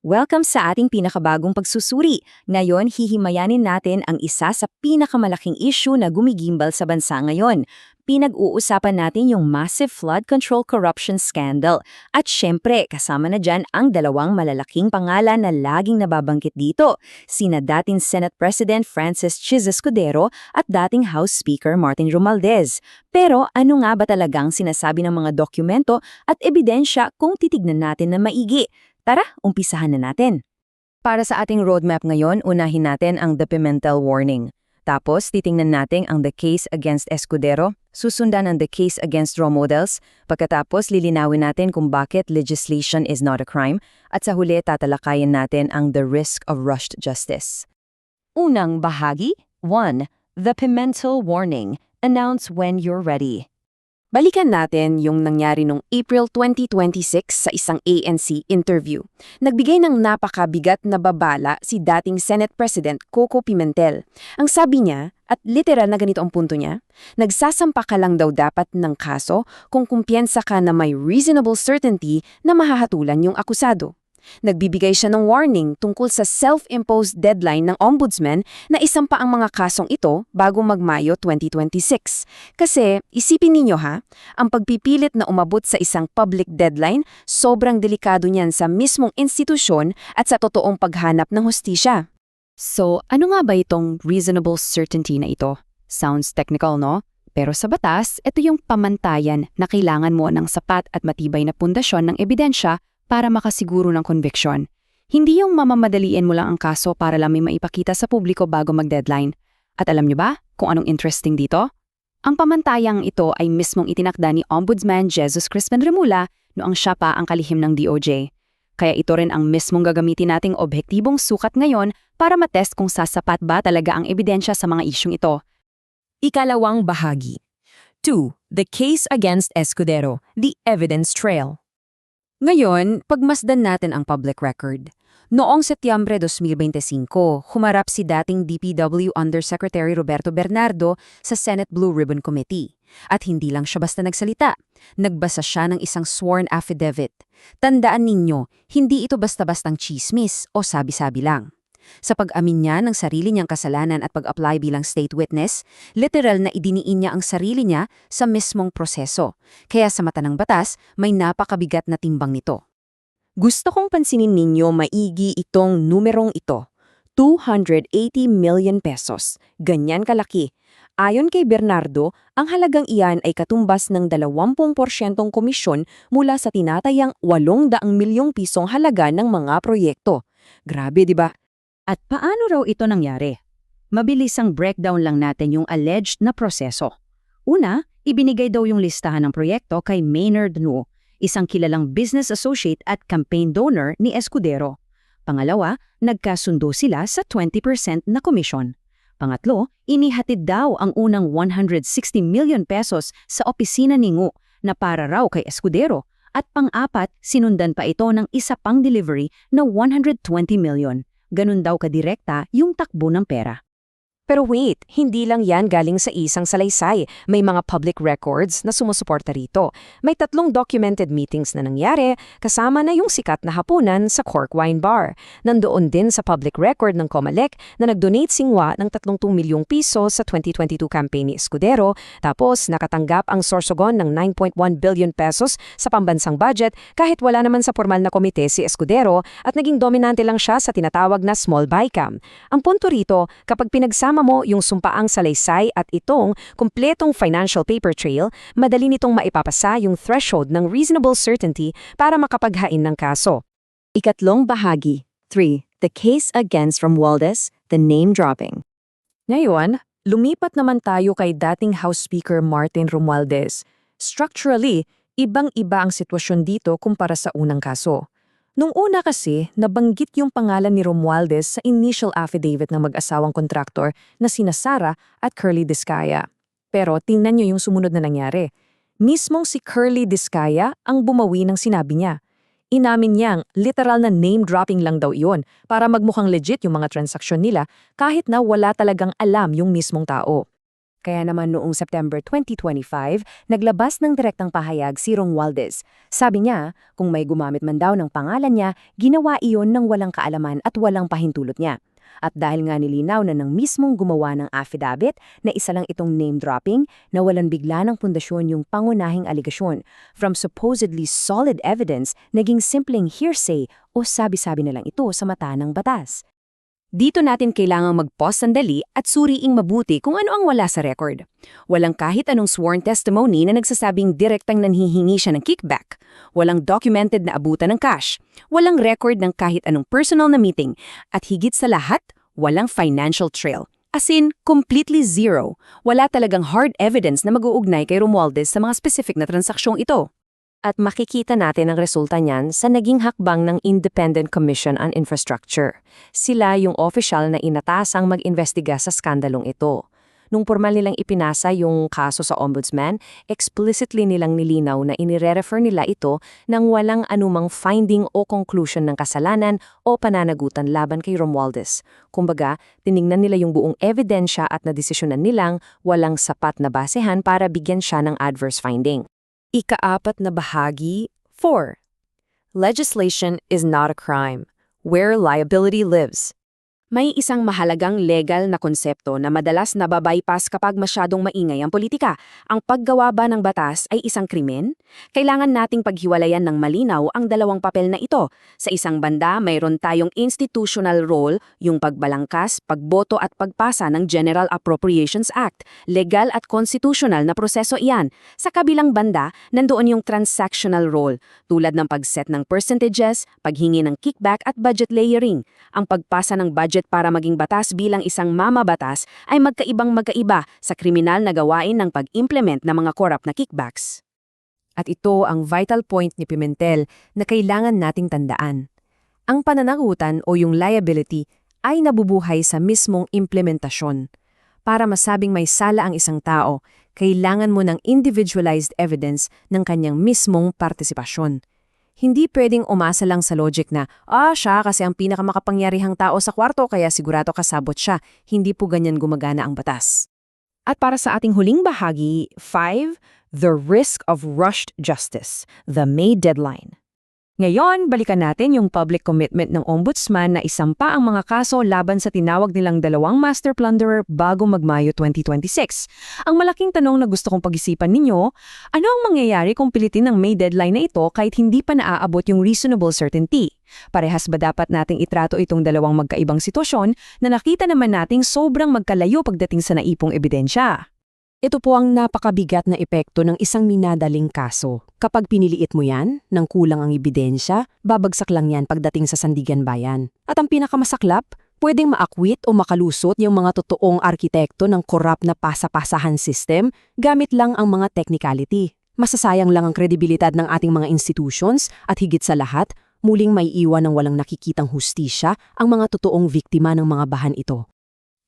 Welcome sa ating pinakabagong pagsusuri. Ngayon, hihimayanin natin ang isa sa pinakamalaking issue na gumigimbal sa bansa ngayon. Pinag-uusapan natin yung massive flood control corruption scandal. At syempre, kasama na dyan ang dalawang malalaking pangalan na laging nababanggit dito, sina dating Senate President Francis Chiz Escudero at dating House Speaker Martin Romualdez. Pero ano nga ba talagang sinasabi ng mga dokumento at ebidensya kung titignan natin na maigi? Tara, umpisahan na natin. Para sa ating roadmap ngayon, unahin natin ang The Pimentel Warning. Tapos, titingnan natin ang The Case Against Escudero, susundan ang The Case Against Romualdez, pagkatapos lilinawin natin kung bakit legislation is not a crime, at sa huli tatalakayin natin ang The Risk of Rushed Justice. Unang bahagi, 1. The Pimentel Warning. Announce when you're ready. Balikan natin yung nangyari noong April 2026 sa isang ANC interview. Nagbigay ng napakabigat na babala si dating Senate President Coco Pimentel. Ang sabi niya, at literal na ganito ang punto niya, nagsasampa ka lang daw dapat ng kaso kung kumpiyansa ka na may reasonable certainty na mahahatulan yung akusado. Nagbibigay siya ng warning tungkol sa self-imposed deadline ng ombudsman na isampa ang mga kasong ito bago mag-Mayo 2026. Kasi, isipin ninyo ha, ang pagpipilit na umabot sa isang public deadline, sobrang delikado niyan sa mismong institusyon at sa totoong paghanap ng hustisya. So, ano nga ba itong reasonable certainty na ito? Sounds technical, no? Pero sa batas, ito yung pamantayan na kailangan mo ng sapat at matibay na pundasyon ng ebidensya para makasiguro ng conviction. Hindi yung mamamadaliin mo lang ang kaso para lang may maipakita sa publiko bago mag-deadline. At alam niyo ba kung anong interesting dito? Ang pamantayang ito ay mismong itinakda ni Ombudsman Jesus Crispin Remulla noong siya pa ang kalihim ng DOJ. Kaya ito rin ang mismong gagamitin nating objektibong sukat ngayon para matest kung sasapat ba talaga ang ebidensya sa mga isyung ito. Ikalawang bahagi. 2. The Case Against Escudero, The Evidence Trail. Ngayon, pagmasdan natin ang public record. Noong Setyembre 2025, humarap si dating DPW Undersecretary Roberto Bernardo sa Senate Blue Ribbon Committee. At hindi lang siya basta nagsalita. Nagbasa siya ng isang sworn affidavit. Tandaan ninyo, hindi ito basta-bastang chismis o sabi-sabi lang. Sa pag-amin niya ng sarili niyang kasalanan at pag-apply bilang state witness, literal na idiniin niya ang sarili niya sa mismong proseso. Kaya sa mata ng batas, may napakabigat na timbang nito. Gusto kong pansinin ninyo maigi itong numerong ito. 280 million pesos. Ganyan kalaki. Ayon kay Bernardo, ang halagang iyan ay katumbas ng 20% komisyon mula sa tinatayang 800 milyong pisong halaga ng mga proyekto. Grabe, di ba? At paano raw ito nangyari? Mabilis ang breakdown lang natin yung alleged na proseso. Una, ibinigay daw yung listahan ng proyekto kay Maynard Nu, isang kilalang business associate at campaign donor ni Escudero. Pangalawa, nagkasundo sila sa 20% na komisyon. Pangatlo, inihatid daw ang unang 160 million pesos sa opisina ni Ngu na para raw kay Escudero. At pang-apat, sinundan pa ito ng isa pang delivery na 120 million. Ganun daw kadirekta yung takbo ng pera. Pero wait, hindi lang yan galing sa isang salaysay. May mga public records na sumusuporta rito. May 3 documented meetings na nangyari, kasama na yung sikat na hapunan sa Cork Wine Bar. Nandoon din sa public record ng COMELEC na nag-donate si Ngu ng 32 milyong piso sa 2022 campaign ni Escudero, tapos nakatanggap ang Sorsogon ng 9.1 billion pesos sa pambansang budget kahit wala naman sa formal na komite si Escudero at naging dominante lang siya sa tinatawag na small bycam. Ang punto rito, kapag pinagsama mo yung sumpaang salaysay at itong kumpletong financial paper trail, madali nitong maipapasa yung threshold ng reasonable certainty para makapaghain ng kaso. Ikatlong bahagi. 3. The Case Against Romualdez, The Name Dropping. Ngayon, lumipat naman tayo kay dating House Speaker Martin Romualdez. Structurally, ibang-iba ang sitwasyon dito kumpara sa unang kaso. Nung una kasi, nabanggit yung pangalan ni Romualdez sa initial affidavit ng mag-asawang kontraktor na sina Sara at Curly Discaya. Pero tingnan nyo yung sumunod na nangyari. Mismong si Curly Discaya ang bumawi ng sinabi niya. Inamin niyang literal na name-dropping lang daw iyon para magmukhang legit yung mga transaksyon nila kahit na wala talagang alam yung mismong tao. Kaya naman noong September 2025, naglabas ng direktang pahayag si Romualdez. Sabi niya, kung may gumamit man daw ng pangalan niya, ginawa iyon ng walang kaalaman at walang pahintulot niya. At dahil nga nilinaw na ng mismong gumawa ng affidavit na isa lang itong name-dropping, nawalan bigla ng pundasyon yung pangunahing aligasyon. From supposedly solid evidence, naging simpleng hearsay o sabi-sabi na lang ito sa mata ng batas. Dito natin kailangang mag-pause sandali at suriing mabuti kung ano ang wala sa record. Walang kahit anong sworn testimony na nagsasabing direktang nanhihingi siya ng kickback. Walang documented na abutan ng cash. Walang record ng kahit anong personal na meeting. At higit sa lahat, walang financial trail. As in, completely zero. Wala talagang hard evidence na mag-uugnay kay Romualdez sa mga specific na transaksyong ito. At makikita natin ang resulta niyan sa naging hakbang ng Independent Commission on Infrastructure. Sila yung official na inatasang mag-investiga sa skandalong ito. Nung formal nilang ipinasa yung kaso sa Ombudsman, explicitly nilang nilinaw na inire-refer nila ito ng walang anumang finding o conclusion ng kasalanan o pananagutan laban kay Romualdez. Kumbaga, tiningnan nila yung buong ebidensya at nadesisyonan nilang walang sapat na basehan para bigyan siya ng adverse finding. Ika-4 na bahagi, 4. Legislation is not a crime. Where liability lives. May isang mahalagang legal na konsepto na madalas nababypass kapag masyadong maingay ang politika. Ang paggawa ba ng batas ay isang krimen? Kailangan nating paghiwalayan ng malinaw ang dalawang papel na ito. Sa isang banda, mayroon tayong institutional role, yung pagbalangkas, pagboto at pagpasa ng General Appropriations Act. Legal at constitutional na proseso iyan. Sa kabilang banda, nandoon yung transactional role, tulad ng pag-set ng percentages, paghingi ng kickback at budget layering. Ang pagpasa ng budget para maging batas bilang isang mamabatas ay magkaibang-magkaiba sa kriminal na gawain ng pag-implement ng mga korap na kickbacks. At ito ang vital point ni Pimentel na kailangan nating tandaan. Ang pananagutan o yung liability ay nabubuhay sa mismong implementasyon. Para masabing may sala ang isang tao, kailangan mo ng individualized evidence ng kanyang mismong partisipasyon. Hindi pwedeng umasa lang sa logic na, siya kasi ang pinakamakapangyarihang tao sa kwarto kaya sigurado kasabot siya. Hindi po ganyan gumagana ang batas. At para sa ating huling bahagi, 5. The risk of rushed justice, the May deadline. Ngayon, balikan natin yung public commitment ng Ombudsman na isampa ang mga kaso laban sa tinawag nilang dalawang master plunderer bago mag-Mayo 2026. Ang malaking tanong na gusto kong pag-isipan ninyo, ano ang mangyayari kung pilitin ng May deadline na ito kahit hindi pa naaabot yung reasonable certainty? Parehas ba dapat nating itrato itong dalawang magkaibang sitwasyon na nakita naman nating sobrang magkalayo pagdating sa naipong ebidensya? Ito po ang napakabigat na epekto ng isang minadaling kaso. Kapag piniliit mo yan, nang kulang ang ebidensya, babagsak lang yan pagdating sa sandigan bayan. At ang pinakamasaklap, pwedeng maakwit o makalusot yung mga totoong arkitekto ng korap na pasa-pasahan system gamit lang ang mga technicality. Masasayang lang ang kredibilidad ng ating mga institutions at higit sa lahat, muling may iwan ng walang nakikitang hustisya ang mga totoong biktima ng mga bahan ito.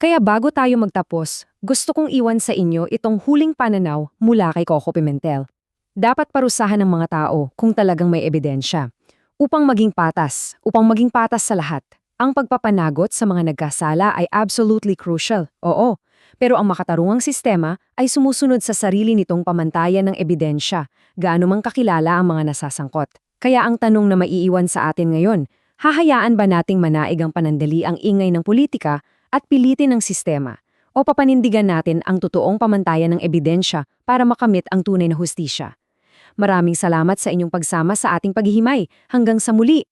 Kaya bago tayo magtapos, gusto kong iwan sa inyo itong huling pananaw mula kay Coco Pimentel. Dapat parusahan ng mga tao kung talagang may ebidensya. Upang maging patas sa lahat. Ang pagpapanagot sa mga nagkasala ay absolutely crucial, oo. Pero ang makatarungang sistema ay sumusunod sa sarili nitong pamantayan ng ebidensya, gaano mang kakilala ang mga nasasangkot. Kaya ang tanong na maiiwan sa atin ngayon, hahayaan ba nating manaig ang panandali ang ingay ng politika at pilitin ng sistema, o papanindigan natin ang totoong pamantayan ng ebidensya para makamit ang tunay na hustisya? Maraming salamat sa inyong pagsama sa ating paghihimay. Hanggang sa muli!